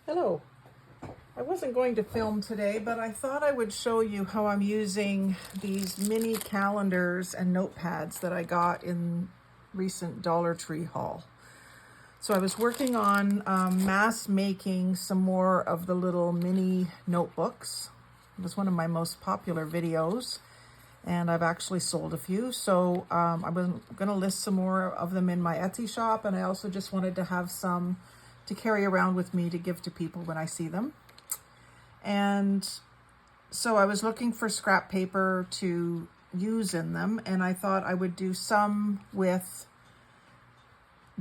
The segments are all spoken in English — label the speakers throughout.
Speaker 1: Hello. I wasn't going to film today, but I thought I would show you how I'm using these mini calendars and notepads that I got in recent Dollar Tree haul. So I was working on mass making some more of the little mini notebooks. It was one of my most popular videos, and I've actually sold a few. So I was going to list some more of them in my Etsy shop, and I also just wanted to have some to carry around with me to give to people when I see them. And so I was looking for scrap paper to use in them, and I thought I would do some with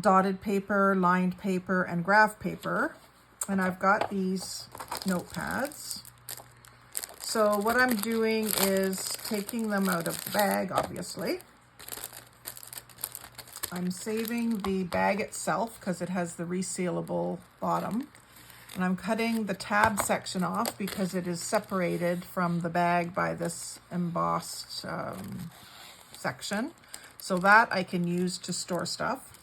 Speaker 1: dotted paper, lined paper, and graph paper. And I've got these notepads. So what I'm doing is taking them out of the bag, obviously. I'm saving the bag itself because it has the resealable bottom. And I'm cutting the tab section off because it is separated from the bag by this embossed section. So that I can use to store stuff.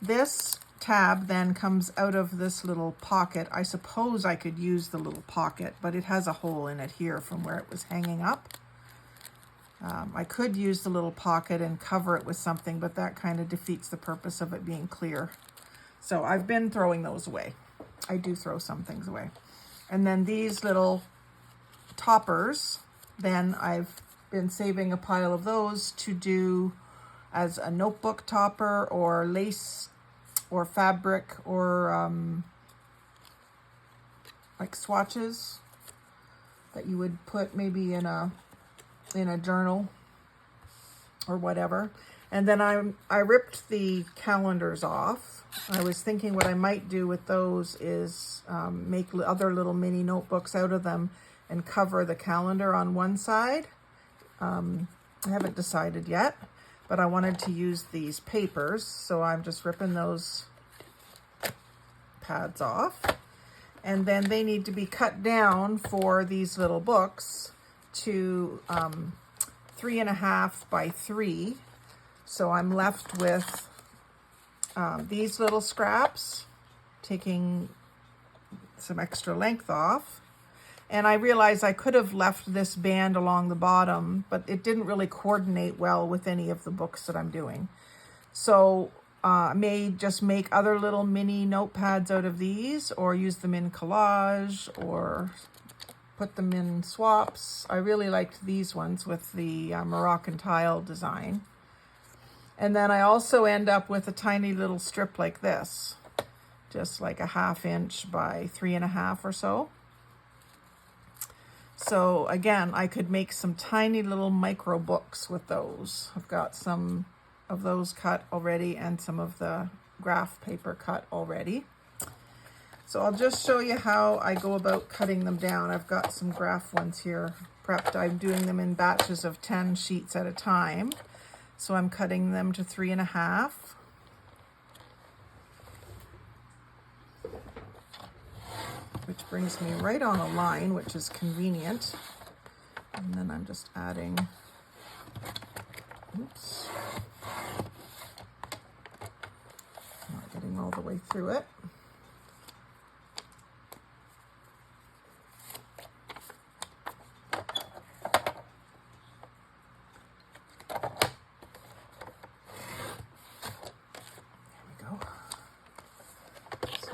Speaker 1: This tab then comes out of this little pocket. I suppose I could use the little pocket, but it has a hole in it here from where it was hanging up. I could use the little pocket and cover it with something, but that kind of defeats the purpose of it being clear. So I've been throwing those away. I do throw some things away. And then these little toppers, then I've been saving a pile of those to do as a notebook topper or lace or fabric or like swatches that you would put maybe in a journal or whatever. And then I ripped the calendars off. I was thinking what I might do with those is make other little mini notebooks out of them and cover the calendar on one side. I haven't decided yet, but I wanted to use these papers, so I'm just ripping those pads off. And then they need to be cut down for these little books to 3.5 by 3. So I'm left with these little scraps, taking some extra length off. And I realized I could have left this band along the bottom, but it didn't really coordinate well with any of the books that I'm doing. So I may just make other little mini notepads out of these, or use them in collage, or put them in swaps. I really liked these ones with the Moroccan tile design. And then I also end up with a tiny little strip like this, just like a 1/2 inch by 3.5 or so. So again, I could make some tiny little micro books with those. I've got some of those cut already and some of the graph paper cut already. So I'll just show you how I go about cutting them down. I've got some graph ones here prepped. I'm doing them in batches of 10 sheets at a time. So I'm cutting them to 3.5. Which brings me right on a line, which is convenient. And then I'm just adding, oops, not getting all the way through it.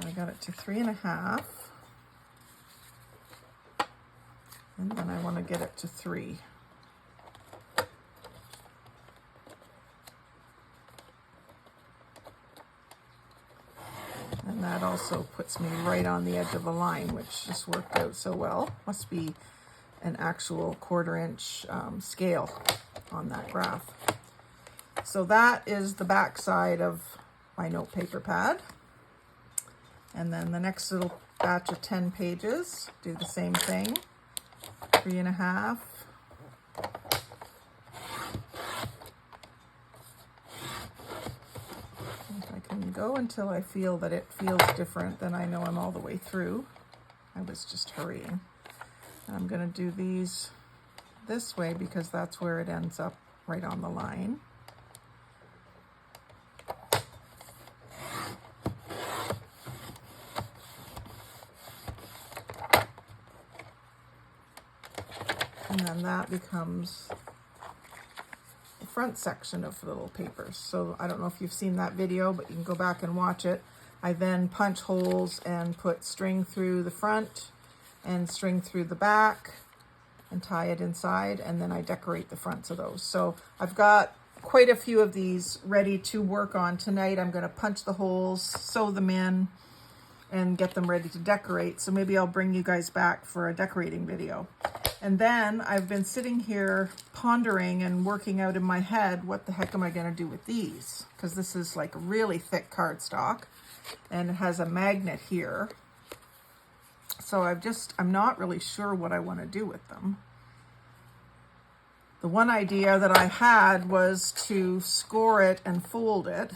Speaker 1: I got it to 3.5, and then I want to get it to 3. And that also puts me right on the edge of the line, which just worked out so well. Must be an actual 1/4 inch scale on that graph. So that is the back side of my note paper pad. And then the next little batch of 10 pages, do the same thing, 3.5. If I can go until I feel that it feels different, then I know I'm all the way through. I was just hurrying. And I'm going to do these this way because that's where it ends up, right on the line. And then that becomes the front section of little papers. So I don't know if you've seen that video, but you can go back and watch it. I then punch holes and put string through the front and string through the back and tie it inside, and then I decorate the fronts of those. So I've got quite a few of these ready to work on tonight. I'm going to punch the holes, sew them in, and get them ready to decorate. So maybe I'll bring you guys back for a decorating video. And then I've been sitting here pondering and working out in my head, what the heck am I going to do with these? Because this is like really thick cardstock and it has a magnet here. So I'm not really sure what I want to do with them. The one idea that I had was to score it and fold it.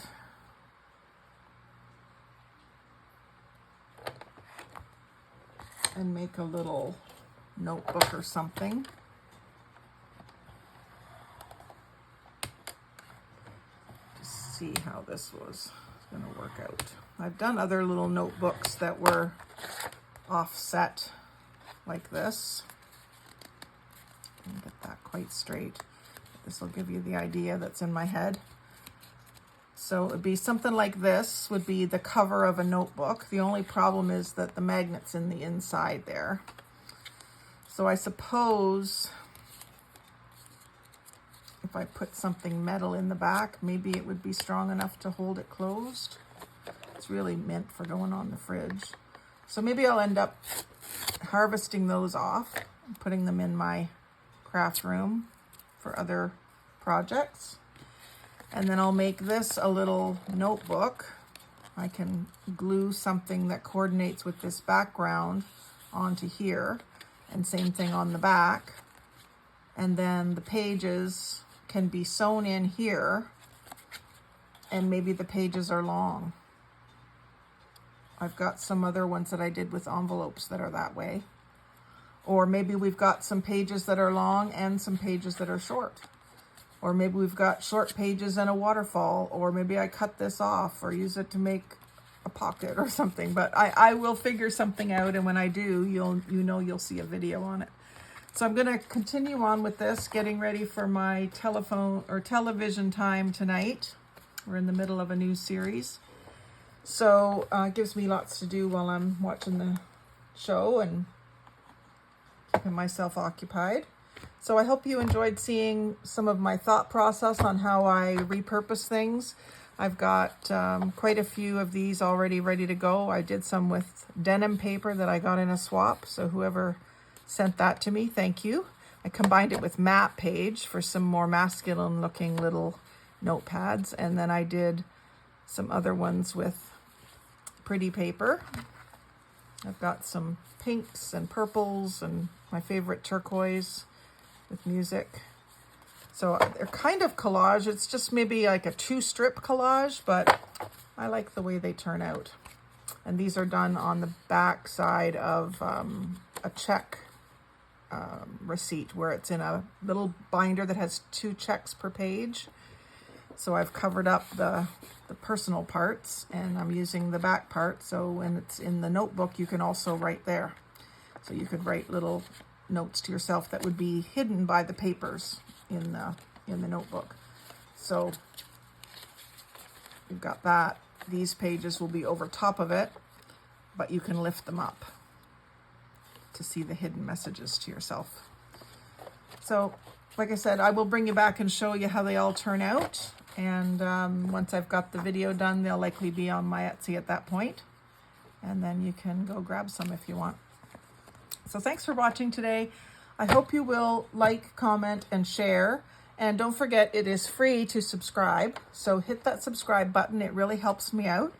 Speaker 1: And make a little notebook or something. Just see how this was going to work out. I've done other little notebooks that were offset like this. Get that quite straight. This will give you the idea that's in my head. So it would be something like this would be the cover of a notebook. The only problem is that the magnet's in the inside there. So I suppose if I put something metal in the back, maybe it would be strong enough to hold it closed. It's really meant for going on the fridge. So maybe I'll end up harvesting those off and putting them in my craft room for other projects. And then I'll make this a little notebook. I can glue something that coordinates with this background onto here, and same thing on the back. And then the pages can be sewn in here, and maybe the pages are long. I've got some other ones that I did with envelopes that are that way. Or maybe we've got some pages that are long and some pages that are short. Or maybe we've got short pages and a waterfall, or maybe I cut this off or use it to make a pocket or something. But I will figure something out, and when I do, you'll see a video on it. So I'm going to continue on with this, getting ready for my television time tonight. We're in the middle of a new series. So it gives me lots to do while I'm watching the show and keeping myself occupied. So I hope you enjoyed seeing some of my thought process on how I repurpose things. I've got quite a few of these already ready to go. I did some with denim paper that I got in a swap. So whoever sent that to me, thank you. I combined it with map page for some more masculine looking little notepads. And then I did some other ones with pretty paper. I've got some pinks and purples and my favorite turquoise with music. So they're kind of collage. It's just maybe like a 2-strip collage, but I like the way they turn out. And these are done on the back side of a check receipt, where it's in a little binder that has 2 checks per page. So I've covered up the personal parts, and I'm using the back part. So when it's in the notebook, you can also write there. So you could write little notes to yourself that would be hidden by the papers in the notebook. So you've got that. These pages will be over top of it, but you can lift them up to see the hidden messages to yourself. So like I said, I will bring you back and show you how they all turn out. And once I've got the video done, they'll likely be on my Etsy at that point. And then you can go grab some if you want. So thanks for watching today. I hope you will like, comment, and share. And don't forget, it is free to subscribe. So hit that subscribe button. It really helps me out.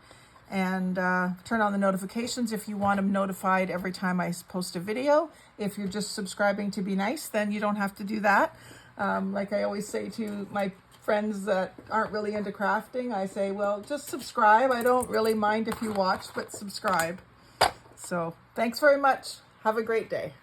Speaker 1: And turn on the notifications if you want them notified every time I post a video. If you're just subscribing to be nice, then you don't have to do that. Like I always say to my friends that aren't really into crafting, I say, well, just subscribe. I don't really mind if you watch, but subscribe. So thanks very much. Have a great day.